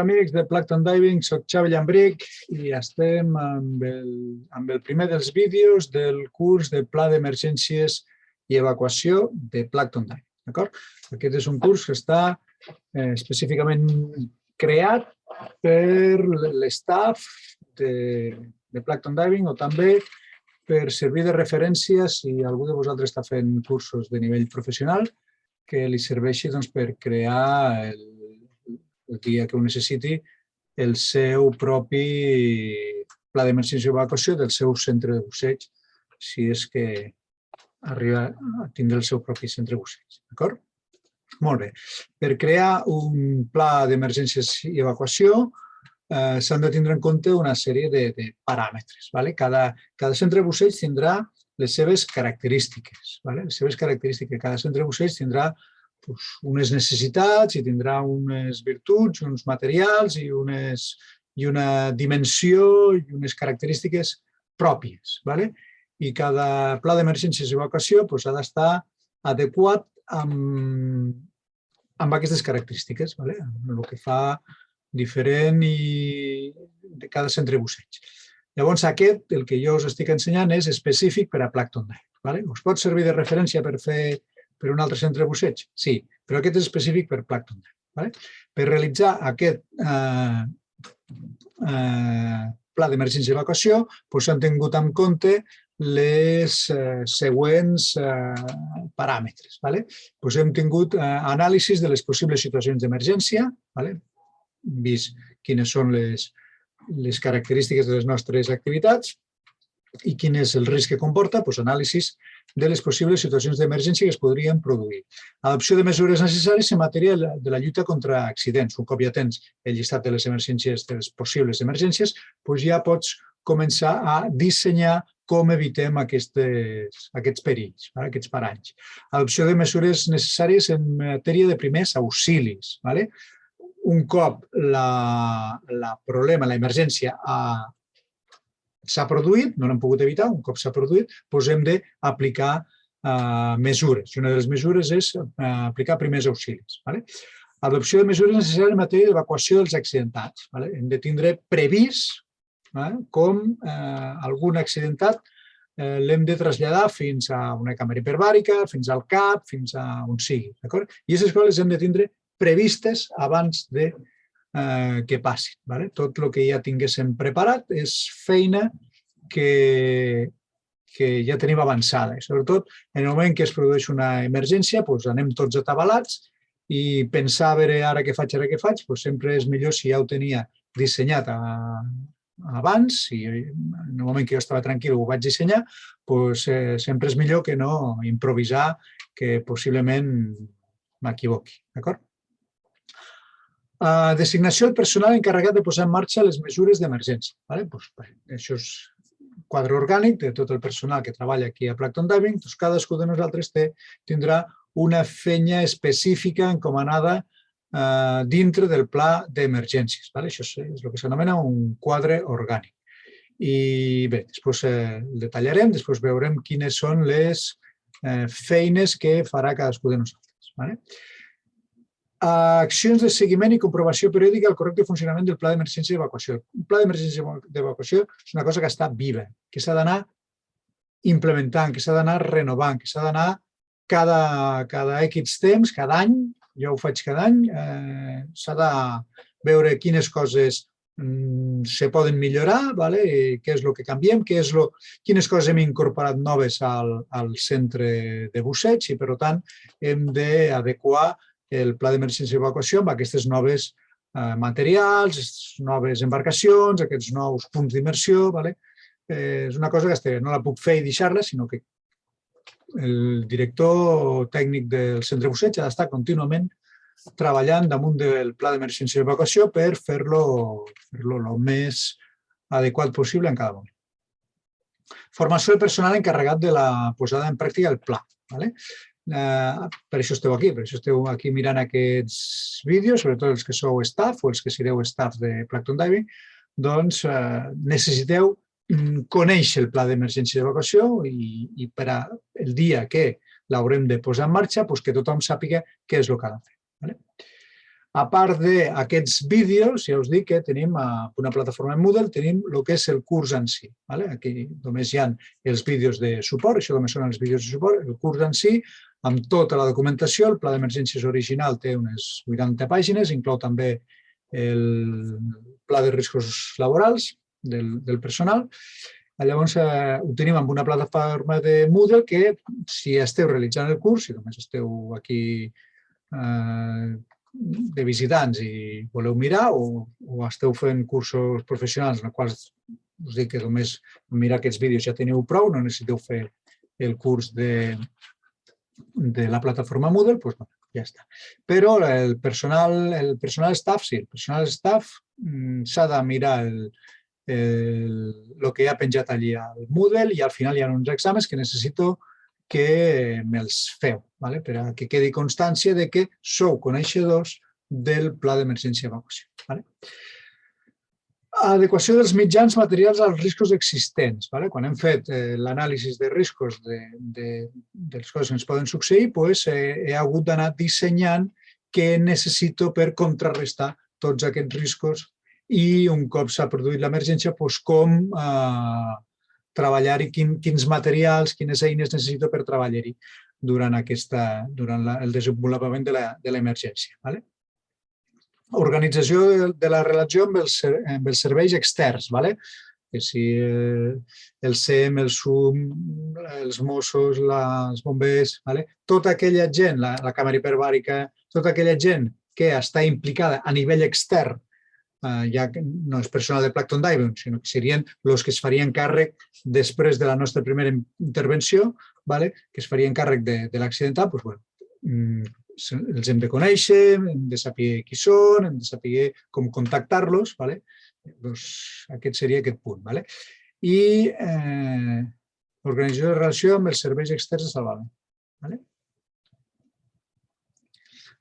amics de Plankton Diving, soc Xavi Llambric i estem amb el primer dels vídeos del curs de Pla d'Emergències i Evacuació de Plankton Diving. Aquest és un curs que està específicament creat per l'estaf de Plankton Diving o també per servir de referència si algú de vosaltres està fent cursos de nivell professional que li serveixi per crear el dia que ho necessiti el seu propi pla d'emergència i evacuació del seu centre de busseig, si és que arriba a tindre el seu propi centre de busseig. D'acord? Molt bé. Per crear un pla d'emergències i evacuació s'han de tindre en compte una sèrie de paràmetres. Cada centre de busseig tindrà les seves característiques. Les seves característiques. Cada centre de busseig tindrà unes necessitats i tindrà unes virtuts, uns materials i una dimensió i unes característiques pròpies. I cada pla d'emergències i evacuació ha d'estar adequat amb aquestes característiques, amb el que fa diferent de cada centre de busseig. Llavors, aquest, el que jo us estic ensenyant, és específic per a Plankton Diving. Us pot servir de referència per fer per un altre centre de busseig? Sí, però aquest és específic per Plankton Diving. Per realitzar aquest pla d'emergència i evacuació s'han tingut en compte les següents paràmetres. Hem tingut anàlisis de les possibles situacions d'emergència, vist quines són les característiques de les nostres activitats i quin és el risc que comporta, anàlisis de les possibles situacions d'emergència que es podrien produir. Adopció de mesures necessàries en matèria de la lluita contra accidents. Un cop ja tens el llistat de les emergències, de les possibles emergències, ja pots començar a dissenyar com evitem aquests perills, aquests paranys. Adopció de mesures necessàries en matèria de primers auxilis. Un cop l'emergència s'ha produït, no l'hem pogut evitar, un cop s'ha produït, hem d'aplicar mesures. I una de les mesures és aplicar primers auxilis. Adopció de mesures necessàries en matèria d'evacuació dels accidentats. Hem de tindre previst com algun accidentat l'hem de traslladar fins a una càmera hiperbàrica, fins al CAP, fins a on sigui. I aquestes coses les hem de tindre previstes abans que passin. Tot el que ja tinguéssim preparat és feina que ja tenim avançada. Sobretot, en el moment que es produeix una emergència, anem tots atabalats i pensar a veure ara què faig, sempre és millor si ja ho tenia dissenyat abans, i en el moment que jo estava tranquil ho vaig dissenyar, sempre és millor que no improvisar, que possiblement m'equivoqui. Designació del personal encarregat de posar en marxa les mesures d'emergència. Això és un quadre orgànic de tot el personal que treballa aquí a Plankton Diving. Cadascú de nosaltres tindrà una feina específica encomanada dintre del pla d'emergències. Això és el que s'anomena un quadre orgànic. I bé, després el detallarem, després veurem quines són les feines que farà cadascú de nosaltres. Accions de seguiment i comprovació periòdica del correcte funcionament del pla d'emergència i evacuació. Un pla d'emergència i evacuació és una cosa que està viva, que s'ha d'anar implementant, que s'ha d'anar renovant, que s'ha d'anar cada X temps, cada any, jo ho faig cada any, s'ha de veure quines coses se poden millorar, què és el que canviem, quines coses hem incorporat noves al centre de busseig i, per tant, hem d'adequar el pla d'emergència i evacuació amb aquests nous materials, noves embarcacions, aquests nous punts d'immersió. És una cosa que no la puc fer i deixar-la, sinó que el director tècnic del centre de busseig ha d'estar contínuament treballant damunt del pla d'emergència i evacuació per fer-lo el més adequat possible en cada moment. Formació del personal encarregat de la posada en pràctica del pla. Per això esteu aquí mirant aquests vídeos, sobretot els que sou staff o els que sereu staff de Plankton Diving, doncs necessiteu conèixer el pla d'emergència i evacuació i per al dia que l'haurem de posar en marxa que tothom sàpiga què és el que ha de fer. A part d'aquests vídeos, ja us dic que tenim una plataforma en Moodle, tenim el que és el curs en si. Aquí només hi ha els vídeos de suport, això només són els vídeos de suport, el curs en si, amb tota la documentació. El pla d'emergències original té unes 80 pàgines, inclou també el pla de riscos laborals del personal. Llavors, ho tenim amb una plataforma de Moodle que, si esteu realitzant el curs, si només esteu aquí de visitants i voleu mirar o esteu fent cursos professionals en els quals us dic que només mirar aquests vídeos ja teniu prou, no necessiteu fer el curs de la plataforma Moodle, doncs ja està. Però el personal staff, sí, el personal staff s'ha de mirar el que hi ha penjat allí al Moodle i al final hi ha uns exàmens que necessito que me'ls feu, per a que quedi constància de que sou coneixedors del pla d'emergència i evacuació. Adequació dels mitjans materials als riscos existents. Quan hem fet l'anàlisi de riscos de les coses que ens poden succeir, he hagut d'anar dissenyant què necessito per contrarrestar tots aquests riscos i un cop s'ha produït l'emergència, com treballar-hi, quins materials, quines eines necessito per treballar-hi durant el desenvolupament de l'emergència. Organització de la relació amb els serveis externs, que si el SEM, el SUM, els Mossos, els bombers, tota aquella gent, la càmera hiperbàrica, tota aquella gent que està implicada a nivell extern, ja no és personal de Plankton Diving, sinó que serien els que es farien càrrec després de la nostra primera intervenció, que es farien càrrec de l'accidental, els hem de conèixer, hem de saber qui són, hem de saber com contactar-los. Aquest seria aquest punt. I organització de relació amb els serveis externs de salvament.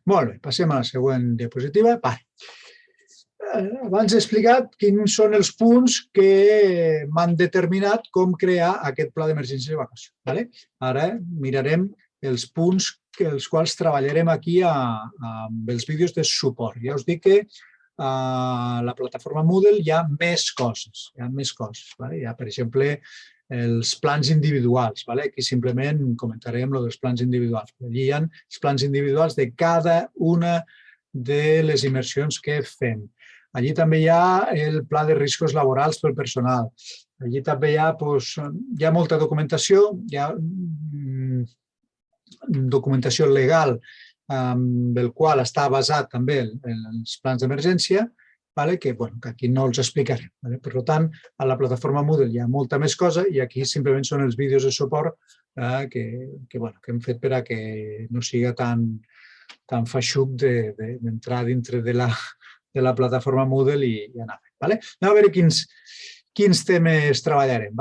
Molt bé, passem a la següent diapositiva. Abans he explicat quins són els punts que m'han determinat com crear aquest pla d'emergència i evacuació. Ara mirarem els punts els quals treballarem aquí amb els vídeos de suport. Ja us dic que a la plataforma Moodle hi ha més coses. Hi ha, per exemple, els plans individuals. Aquí simplement comentarem els plans individuals. Allí hi ha els plans individuals de cada una de les immersions que fem. Allí també hi ha el pla de riscos laborals pel personal. Allí també hi ha molta documentació, hi ha documentació legal amb el qual està basat també els plans d'emergència, que aquí no els explicarem. Per tant, a la plataforma Moodle hi ha molta més cosa i aquí simplement són els vídeos de suport que hem fet per a que no sigui tan feixuc d'entrar dintre de la plataforma Moodle i anar fent. Anem a veure quins temes treballarem.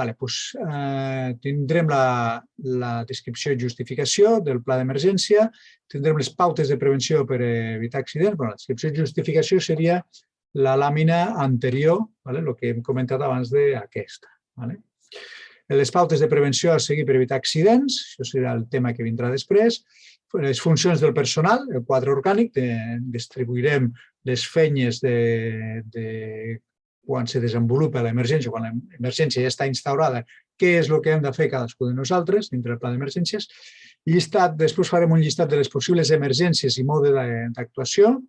Tindrem la descripció i justificació del pla d'emergència, tindrem les pautes de prevenció per evitar accidents. La descripció i justificació seria la làmina anterior, el que hem comentat abans d'aquesta. Les pautes de prevenció a seguir per evitar accidents, això serà el tema que vindrà després. Les funcions del personal, el quadre orgànic, distribuirem les feines de quan se desenvolupa l'emergència, quan l'emergència ja està instaurada, què és el que hem de fer cadascú de nosaltres dintre del pla d'emergències. Després farem un llistat de les possibles emergències i mode d'actuació.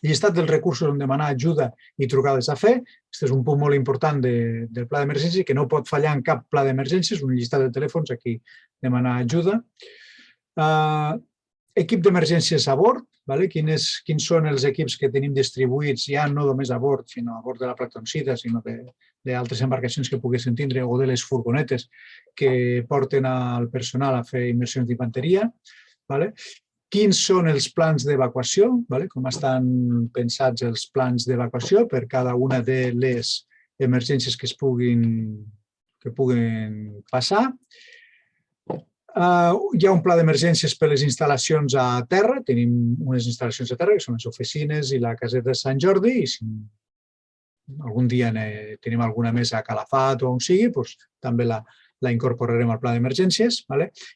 Llistat dels recursos on demanar ajuda i trucades a fer. Aquest és un punt molt important del pla d'emergència, que no pot fallar en cap pla d'emergències, un llistat de telèfons, aquí demanar ajuda. Equip d'emergències a bord, quins són els equips que tenim distribuïts ja no només a bord, sinó a bord de la Planktoncita, sinó d'altres embarcacions que poguessin tindre o de les furgonetes que porten al personal a fer immersions d'infanteria. Quins són els plans d'evacuació, com estan pensats els plans d'evacuació per cada una de les emergències que puguin passar. Hi ha un pla d'emergències per a les instal·lacions a terra. Tenim unes instal·lacions a terra, que són les oficines i la caseta de Sant Jordi, i si algun dia tenim alguna més a Calafat o on sigui, també la incorporarem al pla d'emergències.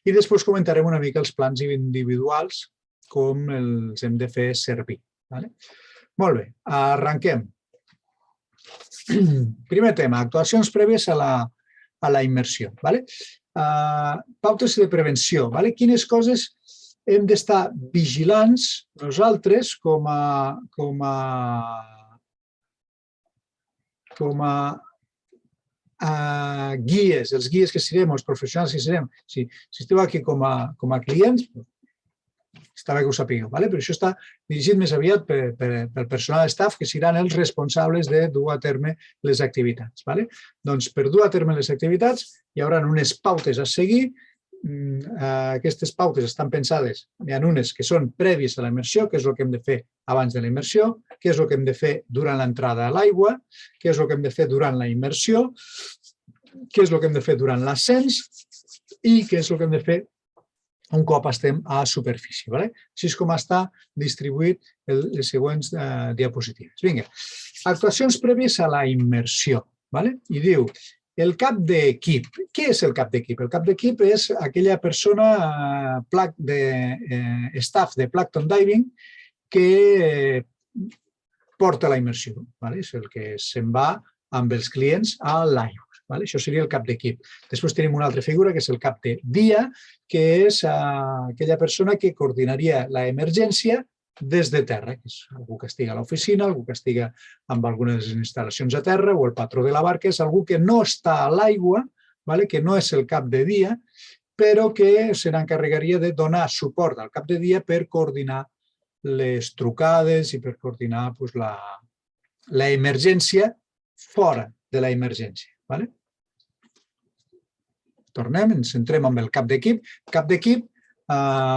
I després comentarem una mica els plans individuals, com els hem de fer servir. Molt bé, arrenquem. Primer tema, actuacions prèvies a la immersió. Pautes de prevenció. Quines coses hem d'estar vigilants nosaltres com a guies, els guies que serem, els professionals que serem. Si esteu aquí com a clients, està bé que ho sapigueu, però això està dirigit més aviat pel personal staff, que seran els responsables de dur a terme les activitats. Doncs per dur a terme les activitats hi haurà unes pautes a seguir. Aquestes pautes estan pensades, hi ha unes que són prèvies a la immersió, què és el que hem de fer abans de la immersió, què és el que hem de fer durant l'entrada a l'aigua, què és el que hem de fer durant la immersió, què és el que hem de fer durant l'ascens i què és el que hem de fer un cop estem a superfície. Així és com està distribuït les següents diapositives. Vinga, actuacions prèvies a la immersió. I diu, el cap d'equip. Què és el cap d'equip? El cap d'equip és aquella persona, staff de Plankton Diving, que porta la immersió. És el que se'n va amb els clients a l'aigua. Això seria el cap d'equip. Després tenim una altra figura, que és el cap de dia, que és aquella persona que coordinaria l'emergència des de terra, que és algú que estigui a l'oficina, algú que estigui amb algunes instal·lacions a terra, o el patró de la barca, és algú que no està a l'aigua, que no és el cap de dia, però que se n'encarregaria de donar suport al cap de dia per coordinar les trucades i per coordinar l'emergència fora de l'emergència. Tornem, ens centrem en el cap d'equip. Cap d'equip,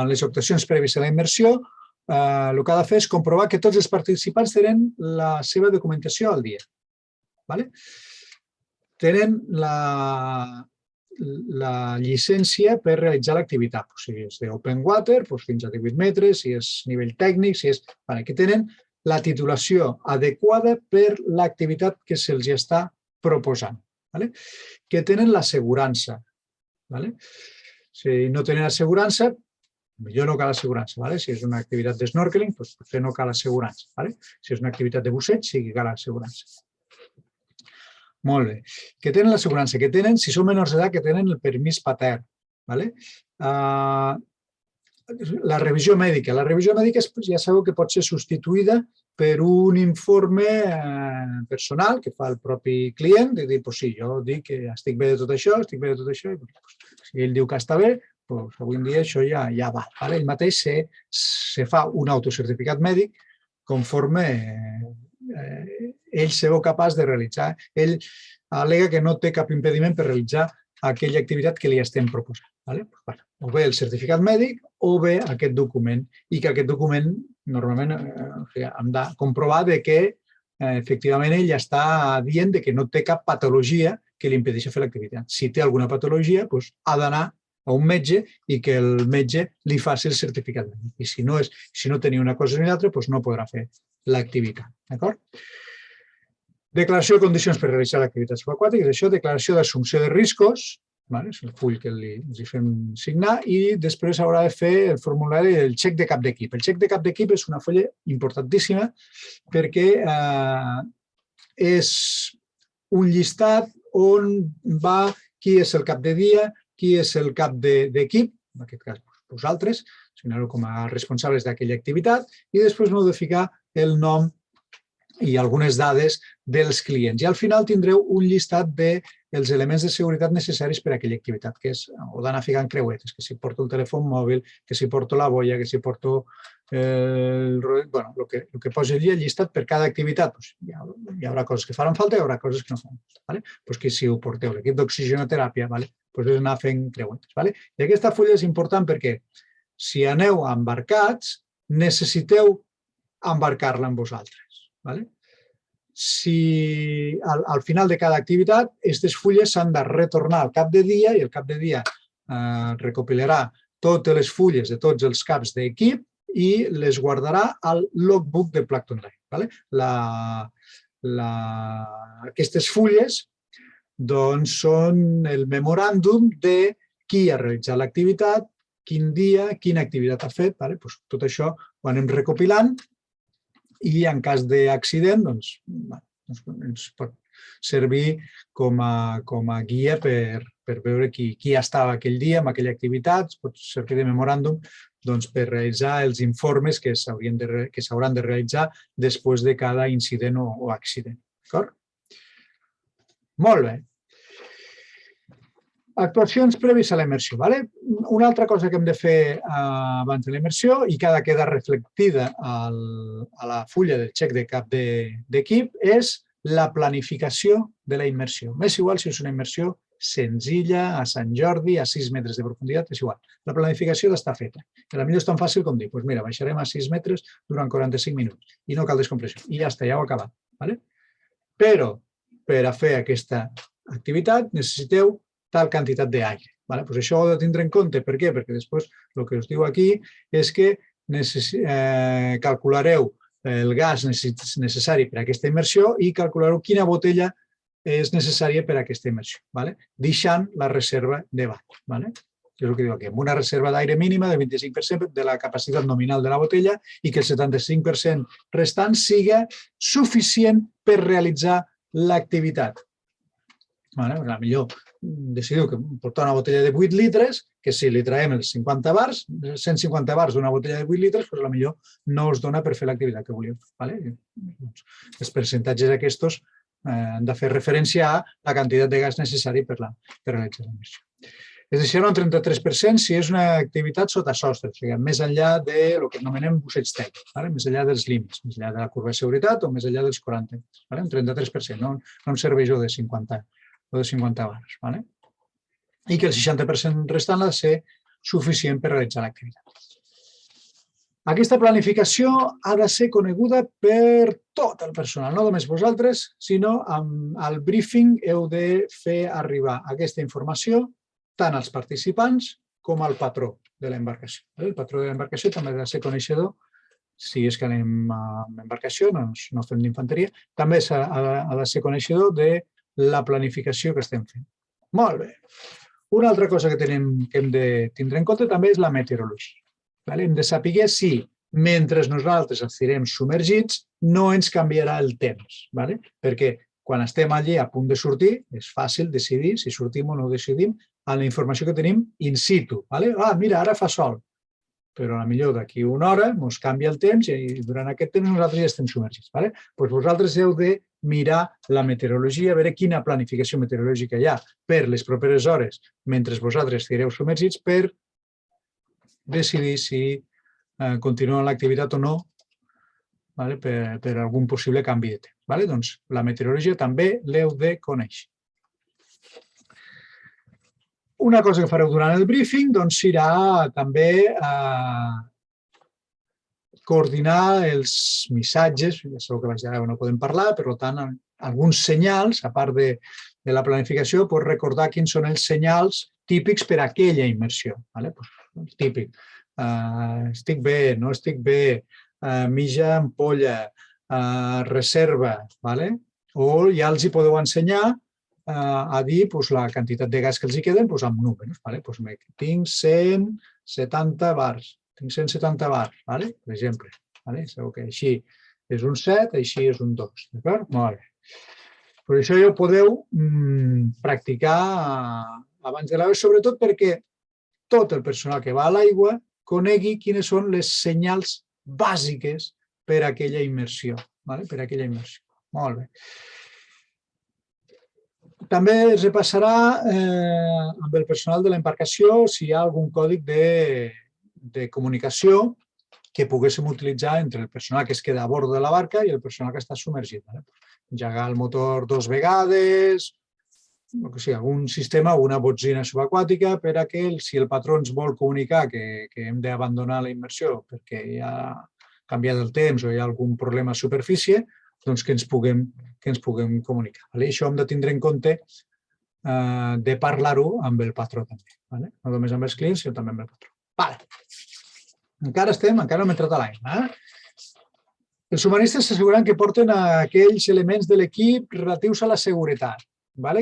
les actuacions prèvies a la immersió, el que ha de fer és comprovar que tots els participants tenen la seva documentació al dia. Tenen la llicència per realitzar l'activitat. Si és d'open water, fins a 18 metres, si és nivell tècnic, que tenen la titulació adequada per l'activitat que se'ls està proposant. Que tenen l'assegurança. Si no tenen assegurança, millor no cal assegurança. Si és una activitat de snorkeling, potser no cal assegurança. Si és una activitat de busseig, sí que cal assegurança. Molt bé. Que tenen l'assegurança, que tenen, si són menors d'edat, que tenen el permís patern. La revisió mèdica. La revisió mèdica ja sabeu que pot ser substituïda per un informe personal que fa el propi client, de dir, sí, jo dic que estic bé de tot això, i si ell diu que està bé, avui en dia això ja va. Ell mateix se fa un autocertificat mèdic conforme ell se veu capaç de realitzar. Ell al·lega que no té cap impediment per realitzar aquella activitat que li estem proposant. O bé el certificat mèdic o bé aquest document, i que aquest document normalment hem de comprovar que efectivament ell està dient que no té cap patologia que li impedeixi fer l'activitat. Si té alguna patologia, ha d'anar a un metge i que el metge li faci el certificat mèdic. I si no tenia una cosa ni l'altra, no podrà fer l'activitat. Declaració de condicions per realitzar l'activitat subaquàtica, és això, declaració d'assumpció de riscos, és el full que els fem signar, i després haurà de fer el formulari del xec de cap d'equip. El xec de cap d'equip és una folla importantíssima perquè és un llistat on va qui és el cap de dia, qui és el cap d'equip, en aquest cas vosaltres, signeu com a responsables d'aquella activitat, i després m'heu de ficar el nom i algunes dades dels clients. I al final tindreu un llistat dels elements de seguretat necessaris per a aquella activitat, que és, heu d'anar ficant creuetes, que si porto el telèfon mòbil, que si porto la boia, que si porto el que posi allà, el llistat per cada activitat. Hi haurà coses que faran falta i hi haurà coses que no faran falta. Que si ho porteu l'equip d'oxigenoteràpia, és anar fent creuetes. I aquesta fulla és important perquè si aneu embarcats, necessiteu embarcar-la amb vosaltres. Si al final de cada activitat aquestes fulles s'han de retornar al cap de dia i el cap de dia recopilarà totes les fulles de tots els caps d'equip i les guardarà al logbook de Plankton Diving. Aquestes fulles són el memoràndum de qui ha realitzat l'activitat, quin dia, quina activitat ha fet. Tot això ho anem recopilant i en cas d'accident ens pot servir com a guia per veure qui estava aquell dia en aquella activitat, pot servir de memoràndum per realitzar els informes que s'hauran de realitzar després de cada incident o accident. D'acord? Molt bé. Actuacions prèvies a la immersió. Una altra cosa que hem de fer abans de la immersió i que ha de quedar reflectida a la fulla del xec de cap d'equip és la planificació de la immersió. M'és igual si és una immersió senzilla, a Sant Jordi, a 6 metres de profunditat, és igual. La planificació ha d'estar feta. Potser és tan fàcil com dir, mira, baixarem a 6 metres durant 45 minuts i no cal descompressió. I ja està, ja ho ha acabat. Però per a fer aquesta activitat necessiteu tal quantitat d'aire. Això ho heu de tindre en compte. Per què? Perquè després el que us diu aquí és que calculareu el gas necessari per a aquesta immersió i calculareu quina botella és necessària per a aquesta immersió, deixant la reserva de bany. És el que diu aquí, amb una reserva d'aire mínima del 25% de la capacitat nominal de la botella i que el 75% restant siga suficient per realitzar l'activitat. Millor decidiu que portar una botella de 8 litres, que si li traiem els 150 bars d'una botella de 8 litres, potser no us dona per fer l'activitat que volíeu. Els percentatges aquests han de fer referència a la quantitat de gas necessari per realitzar l'immersió. Es deixarà un 33% si és una activitat sota sostre, o sigui, més enllà del que anomenem busseig tècnic, més enllà dels límits, més enllà de la curva de seguretat o més enllà dels 40, un 33%, no em serveix de 50 bars. I que el 60% restant ha de ser suficient per realitzar l'activitat. Aquesta planificació ha de ser coneguda per tot el personal, no només vosaltres, sinó al briefing heu de fer arribar aquesta informació tant als participants com al patró de l'embarcació. El patró de l'embarcació també ha de ser coneixedor, si és que anem amb embarcació, no fem d'infanteria, també ha de ser coneixedor de la planificació que estem fent. Molt bé. Una altra cosa que hem de tindre en compte també és la meteorologia. Hem de saber si, mentre nosaltres estirem submergits, no ens canviarà el temps. Perquè quan estem allí a punt de sortir, és fàcil decidir si sortim o no decidim amb la informació que tenim in situ. Mira, ara fa sol. Però potser d'aquí una hora ens canvia el temps i durant aquest temps nosaltres ja estem submergits. Vosaltres heu de mirar la meteorologia, veure quina planificació meteorològica hi ha per les properes hores mentre vosaltres estigueu submergits per decidir si continuen l'activitat o no per algun possible canvi de temps. Doncs la meteorologia també l'heu de conèixer. Una cosa que fareu durant el briefing serà també coordinar els missatges, ja sabeu que baix d'ara no podem parlar, per tant, alguns senyals, a part de la planificació, pots recordar quins són els senyals típics per a aquella immersió. Típic, estic bé, no estic bé, mitja ampolla, reserva, o ja els hi podeu ensenyar a dir la quantitat de gas que els hi queden amb números. Tinc 170 bars. Tinc 170 bars, per exemple. Sabeu que així és un 7, així és un 2. D'acord? Molt bé. Per això ja ho podeu practicar abans de l'aigua, sobretot perquè tot el personal que va a l'aigua conegui quines són les senyals bàsiques per a aquella immersió. Molt bé. També es repassarà amb el personal de l'embarcació si hi ha algun còdic de comunicació que poguéssim utilitzar entre el personal que es queda a bord de la barca i el personal que està submergit. Engegar el motor 2 vegades, algun sistema o una botzina subaquàtica per a que si el patró ens vol comunicar que hem d'abandonar la immersió perquè hi ha canviat el temps o hi ha algun problema a superfície, doncs que ens puguem comunicar. Això hem de tindre en compte de parlar-ho amb el patró també. No només amb els clients, sinó també amb el patró. Encara no hem entrat a l'aigua. Els submarinistes s'asseguren que porten aquells elements de l'equip relatius a la seguretat.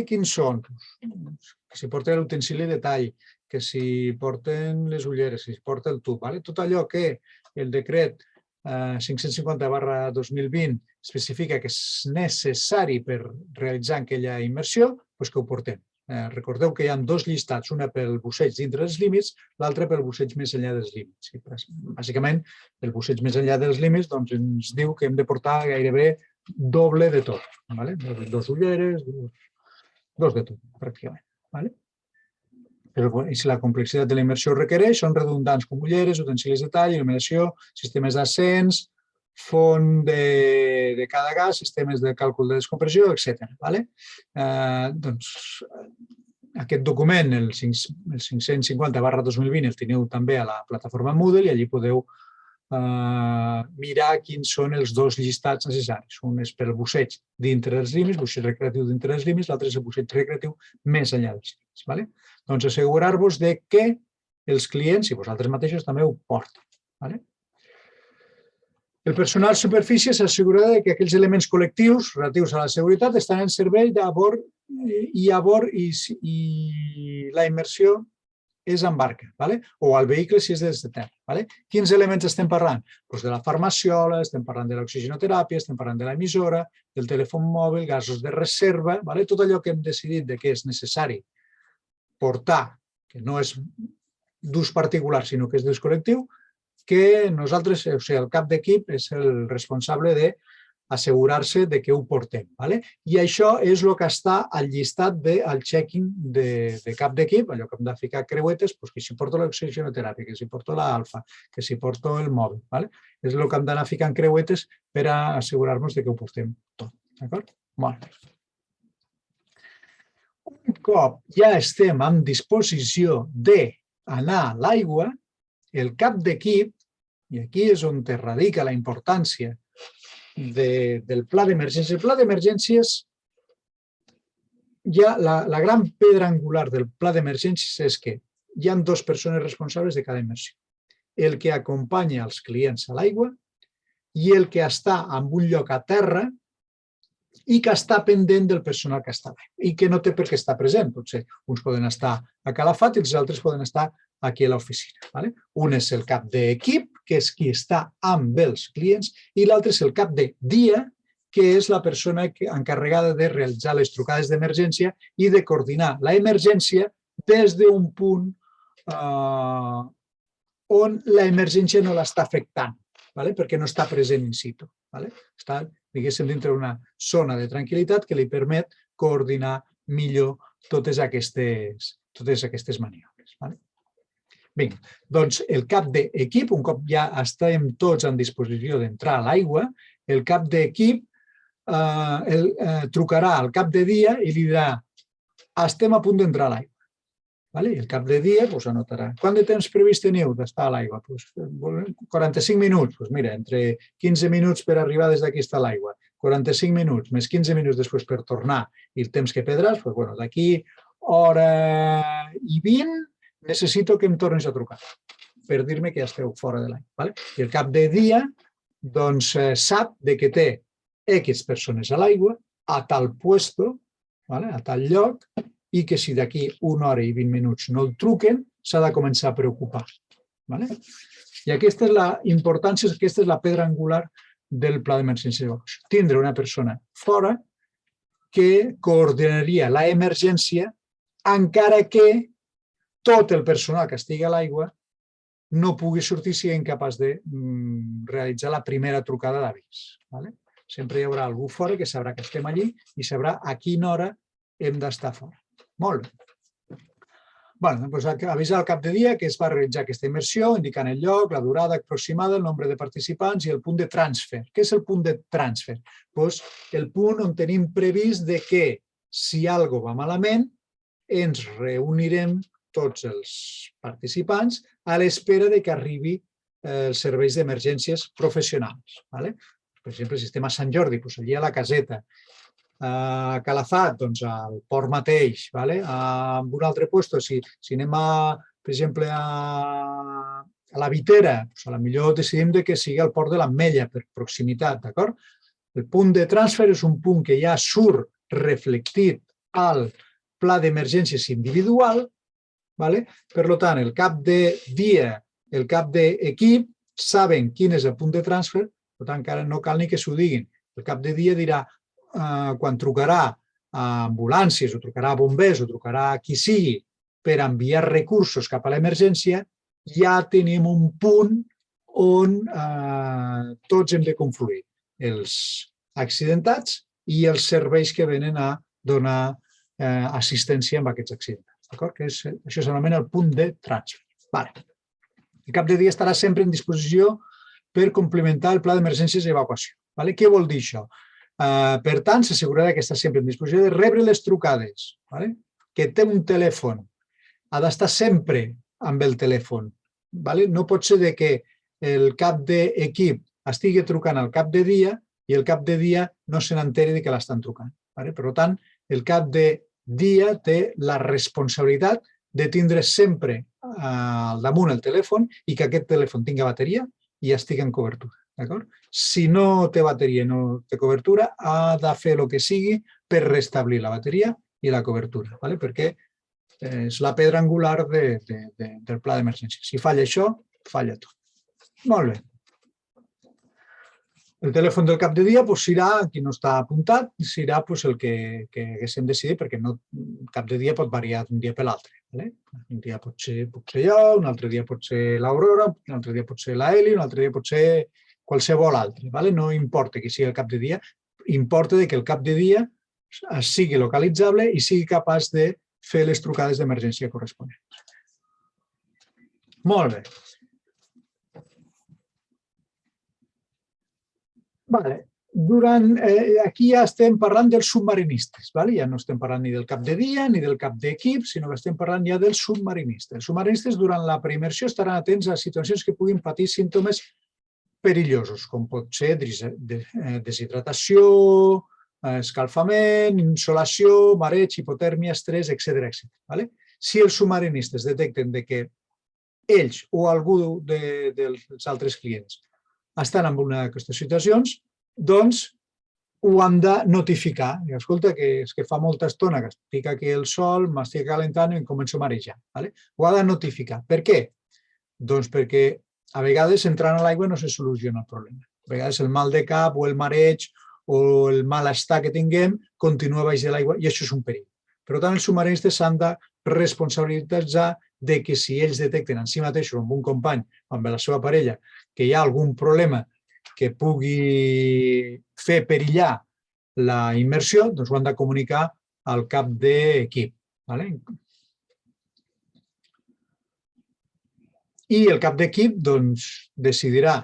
Quins són? Que si porten l'utensili de tall, que si porten les ulleres, que si porten el tub. Tot allò que el decret 550/2020 especifica que és necessari per realitzar aquella immersió, doncs que ho portem. Recordeu que hi ha dos llistats, una pel busseig dintre dels límits, l'altra pel busseig més enllà dels límits. Bàsicament, el busseig més enllà dels límits ens diu que hem de portar gairebé doble de tot. Dos ulleres, dos de tot, pràcticament. Però si la complexitat de la immersió ho requereix, són redundants com ulleres, utensilis de tall, il·luminació, sistemes d'ascens, font de cada gas, sistemes de càlcul de descompressió, etc. Aquest document, el 550/2020, el teniu també a la plataforma Moodle i allí podeu mirar quins són els dos llistats necessaris. Un és per el busseig dintre dels límits, busseig recreatiu dintre dels límits, l'altre és el busseig recreatiu més enllà dels límits. Doncs assegurar-vos que els clients i vosaltres mateixos també ho porten. El personal superfície s'assegura que aquells elements col·lectius relatius a la seguretat estan en servei i la immersió és en barca, o al vehicle si és des de terra. Quins elements estem parlant? De la farmaciola, estem parlant de l'oxigenoteràpia, estem parlant de l'emissora, del telèfon mòbil, gasos de reserva, tot allò que hem decidit que és necessari portar, que no és d'ús particular, sinó que és d'ús col·lectiu, que nosaltres, el cap d'equip és el responsable d'assegurar-se que ho portem. I això és el que està al llistat del check-in de cap d'equip, allò que hem de ficar creuetes, que si porto l'oxigenoteràpia, que si porto l'alfa, que si porto el mòbil. És el que hem d'anar ficant creuetes per assegurar-nos que ho portem tot. D'acord? Molt bé. Un cop ja estem en disposició d'anar a l'aigua, el cap d'equip, i aquí és on radica la importància del pla d'emergències. El pla d'emergències, la gran pedra angular del pla d'emergències és que hi ha dues persones responsables de cada immersió. El que acompanya els clients a l'aigua i el que està en un lloc a terra i que està pendent del personal que està allà i que no té per què estar present. Potser uns poden estar a Calafat i els altres poden estar aquí a l'oficina. Un és el cap d'equip, que és qui està amb els clients, i l'altre és el cap de dia, que és la persona encarregada de realitzar les trucades d'emergència i de coordinar l'emergència des d'un punt on l'emergència no l'està afectant, perquè no està present in situ. Està, diguéssim, dintre d'una zona de tranquil·litat que li permet coordinar millor totes aquestes maniobres. Bé, doncs el cap d'equip, un cop ja estem tots en disposició d'entrar a l'aigua, el cap d'equip trucarà al cap de dia i li dirà estem a punt d'entrar a l'aigua. I el cap de dia anotarà quant de temps previst teniu d'estar a l'aigua? 45 minuts. Doncs mira, entre 15 minuts per arribar des d'aquí a l'aigua, 45 minuts, més 15 minuts després per tornar i el temps que perdràs, d'aquí hora i 20 necessito que em tornis a trucar per dir-me que ja esteu fora de l'aigua. I el cap de dia sap que té X persones a l'aigua, a tal puesto, a tal lloc, i que si d'aquí 1 hora i 20 minuts no el truquen, s'ha de començar a preocupar. I aquesta és la importància, aquesta és la pedra angular del pla d'emergència d'evacuació. Tindre una persona fora que coordinaria l'emergència encara que tot el personal que estigui a l'aigua no pugui sortir si és incapaç de realitzar la primera trucada d'avís. Sempre hi haurà algú fora que sabrà que estem allí i sabrà a quina hora hem d'estar fora. Molt bé. Avisar al cap de dia que es va realitzar aquesta immersió, indicant el lloc, la durada aproximada, el nombre de participants i el punt de transfer. Què és el punt de transfer? El punt on tenim previst que si alguna cosa va malament ens reunirem tots els participants a l'espera que arribi els serveis d'emergències professionals. Per exemple, si estem a Sant Jordi, allà a la caseta, a Calafat, al port mateix, en un altre lloc, si anem, per exemple, a la Vitera, potser decidim que sigui al port de l'Ametlla, per proximitat, d'acord? El punt de transfer és un punt que ja surt reflectit al pla d'emergències individual. Per tant, el cap de dia, el cap d'equip, saben quin és el punt de transfer, per tant, encara no cal ni que s'ho diguin. El cap de dia dirà, quan trucarà a ambulàncies, o trucarà a bombers, o trucarà a qui sigui per enviar recursos cap a l'emergència, ja tenim un punt on tots hem de confluir. Els accidentats i els serveis que venen a donar assistència amb aquests accidentats. Això s'anomena el punt de transfer. El cap de dia estarà sempre en disposició per complementar el pla d'emergències i evacuació. Què vol dir això? Per tant, s'assegurarà que està sempre en disposició de rebre les trucades. Que té un telèfon, ha d'estar sempre amb el telèfon. No pot ser que el cap d'equip estigui trucant al cap de dia i el cap de dia no se n'enteri que l'estan trucant. Per tant, el cap de dia té la responsabilitat de tindre sempre al damunt el telèfon i que aquest telèfon tingui bateria i estigui en cobertura. Si no té bateria i no té cobertura, ha de fer el que sigui per restablir la bateria i la cobertura, perquè és la pedra angular del pla d'emergència. Si falla això, falla tot. Molt bé. El telèfon del cap de dia serà, qui no està apuntat, serà el que haguéssim decidit, perquè el cap de dia pot variar d'un dia per l'altre. Un dia pot ser jo, un altre dia pot ser l'Aurora, un altre dia pot ser l'Eli, un altre dia pot ser qualsevol altre. No importa qui sigui el cap de dia, importa que el cap de dia sigui localitzable i sigui capaç de fer les trucades d'emergència corresponents. Molt bé. Aquí ja estem parlant dels submarinistes. Ja no estem parlant ni del cap de dia ni del cap d'equip, sinó que estem parlant ja dels submarinistes. Els submarinistes durant la preimmersió estaran atents a situacions que puguin patir símptomes perillosos, com pot ser deshidratació, escalfament, insolació, mareig, hipotèrmia, estrès, etc. Si els submarinistes detecten que ells o algú dels altres clients estan en una d'aquestes situacions, doncs ho han de notificar. Escolta, que és que fa molta estona que estic aquí al sol, m'estic calentant i em començo a marejar. Ho ha de notificar. Per què? Doncs perquè a vegades entrant a l'aigua no se soluciona el problema. A vegades el mal de cap o el mareig o el malestar que tinguem continua baix de l'aigua i això és un perill. Per tant, els submarinistes s'han de responsabilitzar que si ells detecten en si mateixos, amb un company, amb la seva parella, que hi ha algun problema que pugui fer perillar la immersió, doncs ho han de comunicar al cap d'equip. I el cap d'equip decidirà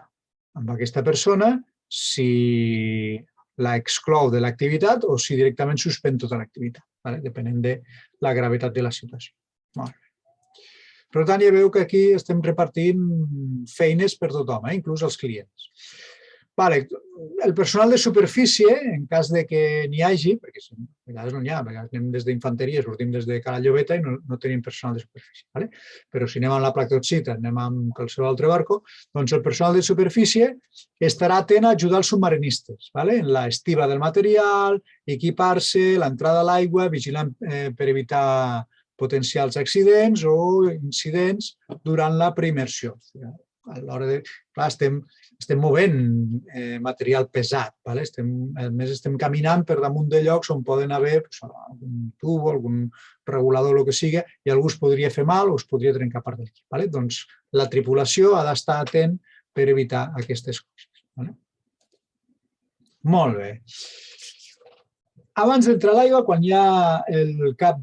amb aquesta persona si la exclou de l'activitat o si directament suspèn tota l'activitat, depenent de la gravetat de la situació. Per tant, ja veu que aquí estem repartint feines per tothom, inclús els clients. El personal de superfície, en cas que n'hi hagi, perquè a vegades no n'hi ha, a vegades anem des d'infanteria, sortim des de Cala Llobeta i no tenim personal de superfície. Però si anem a la Plactoxita, anem amb qualsevol altre barco, doncs el personal de superfície estarà atent a ajudar els submarinistes en l'estiva del material, equipar-se, l'entrada a l'aigua, vigilant per evitar potencials accidents o incidents durant la preimmersió. A l'hora de... Clar, estem movent material pesat. A més, estem caminant per damunt de llocs on poden haver algun tub, algun regulador, el que sigui, i algú es podria fer mal o es podria trencar part de l'equip. Doncs la tripulació ha d'estar atent per evitar aquestes coses. Molt bé. Abans d'entrar a l'aigua, quan hi ha el cap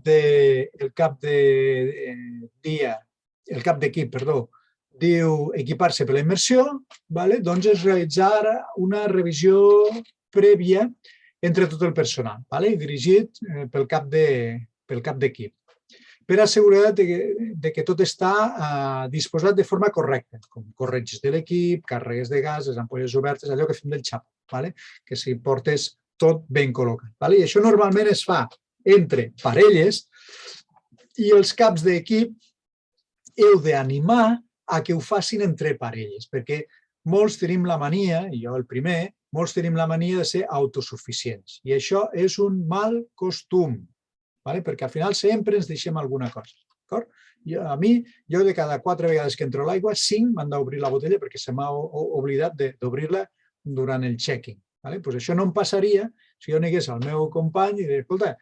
d'equip, diu equipar-se per la immersió, doncs és realitzar una revisió prèvia entre tot el personal, dirigit pel cap d'equip, per assegurar que tot està disposat de forma correcta, com corretges de l'equip, càrregues de gas, les ampolles obertes, allò que fem del xapo, que si portes tot ben col·locat. I això normalment es fa entre parelles i els caps d'equip heu d'animar a que ho facin entre parelles, perquè molts tenim la mania, i jo el primer, molts tenim la mania de ser autosuficients. I això és un mal costum, perquè al final sempre ens deixem alguna cosa. Jo de cada 4 vegades que entro a l'aigua, 5 m'han d'obrir la botella perquè se m'ha oblidat d'obrir-la durant el check-in. Això no em passaria si jo negués al meu company i diria, escolta,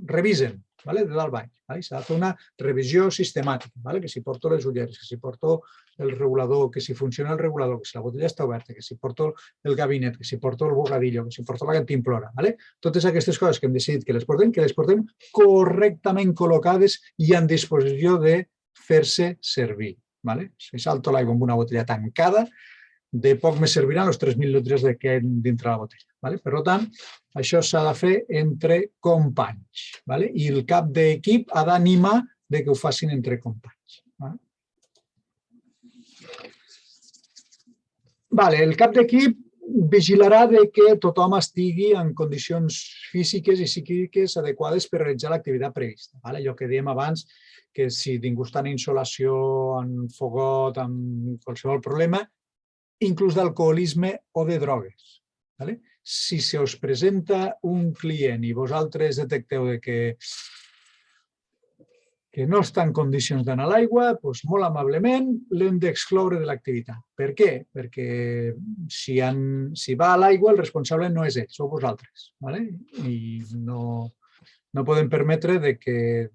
revisen de dalt baix. S'ha de fer una revisió sistemàtica, que si porto les ulleres, que si porto el regulador, que si funciona el regulador, que si la botella està oberta, que si porto el gabinet, que si porto el bocadillo, que si porto la cantimplora. Totes aquestes coses que hem decidit que les portem correctament col·locades i en disposició de fer-se servir. Si salto l'aigua amb una botella tancada, de poc me serviran els 3.000 litres que hi ha dintre la botella. Per tant, això s'ha de fer entre companys. I el cap d'equip ha d'animar que ho facin entre companys. El cap d'equip vigilarà que tothom estigui en condicions físiques i psíquiques adequades per realitzar l'activitat prevista. Allò que dèiem abans, que si ningú està en insolació, en fogot, en qualsevol problema, inclús d'alcoholisme o de drogues. Si se us presenta un client i vosaltres detecteu que no està en condicions d'anar a l'aigua, molt amablement l'hem d'excloure de l'activitat. Per què? Perquè si va a l'aigua el responsable no és ell, sou vosaltres. I no podem permetre que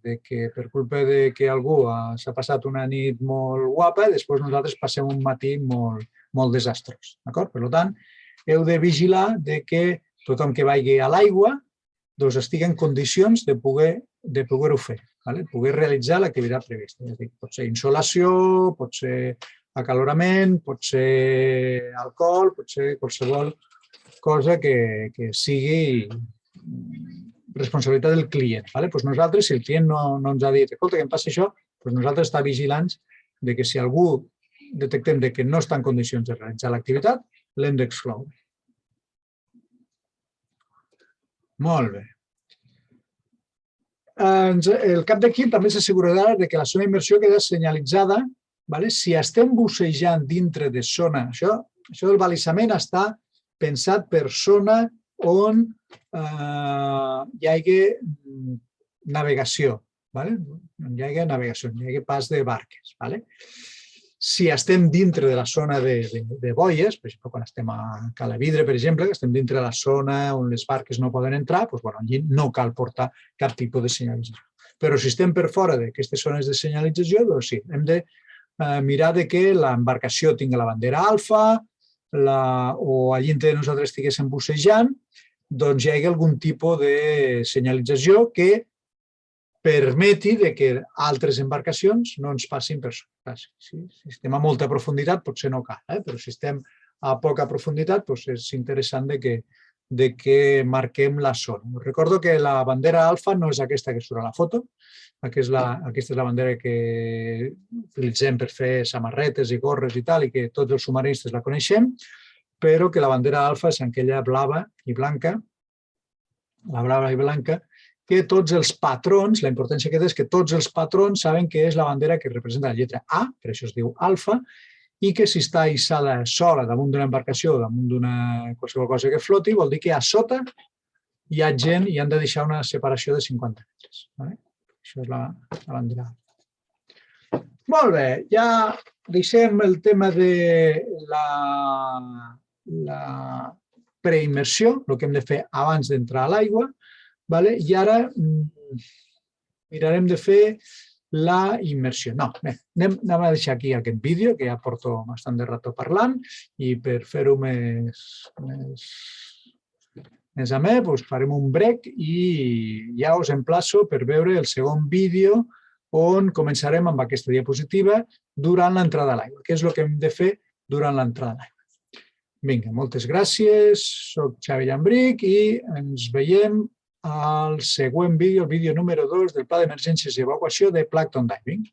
per culpa que algú s'ha passat una nit molt guapa, després nosaltres passem un matí molt desastrós. Per tant, heu de vigilar que tothom que vagi a l'aigua estigui en condicions de poder-ho fer, poder realitzar l'activitat prevista. Pot ser insolació, pot ser acalorament, pot ser alcohol, pot ser qualsevol cosa que sigui responsabilitat del client. Nosaltres, si el client no ens ha dit escolta, que em passa això, nosaltres estem vigilants que si algú detectem que no està en condicions de realitzar l'activitat, l'hem d'excloure. Molt bé. El cap d'equip també s'assegurarà que la zona d'immersió queda senyalitzada. Si estem bussejant dintre de zona, això del balisament està pensat per zona on hi hagi navegació, on hi hagi navegació, on hi hagi pas de barques. Si estem dintre de la zona de boies, per exemple, quan estem a Calavidre, per exemple, que estem dintre de la zona on les barques no poden entrar, allí no cal portar cap tipus de senyalització. Però si estem per fora d'aquestes zones de senyalització, doncs sí, hem de mirar que l'embarcació tingui la bandera alfa o allí entre nosaltres estiguéssim bussejant, doncs hi hagi algun tipus de senyalització que permeti que altres embarcacions no ens passin per sota. Si estem a molta profunditat potser no cal, però si estem a poca profunditat és interessant que marquem la zona. Recordo que la bandera alfa no és aquesta que surt a la foto, aquesta és la bandera que utilitzem per fer samarretes i gorres i tal, i que tots els submarinistes la coneixem, però que la bandera alfa és aquella blava i blanca, la blava i blanca, que tots els patrons, la importància que té és que tots els patrons saben que és la bandera que representa la lletra A, per això es diu alfa, i que si està hissada sola damunt d'una embarcació o damunt d'una qualsevol cosa que floti, vol dir que a sota hi ha gent i han de deixar una separació de 50 metres. Això és la bandera alfa. Molt bé, ja deixem el tema de la preimmersió, el que hem de fer abans d'entrar a l'aigua, i ara mirarem de fer la immersió. No, anem a deixar aquí aquest vídeo, que ja porto bastant de rato parlant, i per fer-ho més amè, farem un break i ja us emplaço per veure el segon vídeo on començarem amb aquesta diapositiva durant l'entrada a l'aigua. Què és el que hem de fer durant l'entrada a l'aigua? Vinga, moltes gràcies. Soc Xavi Llambric i ens veiem al següent vídeo, el vídeo número 2 del Pla d'Emergències i Evacuació de Plankton Diving.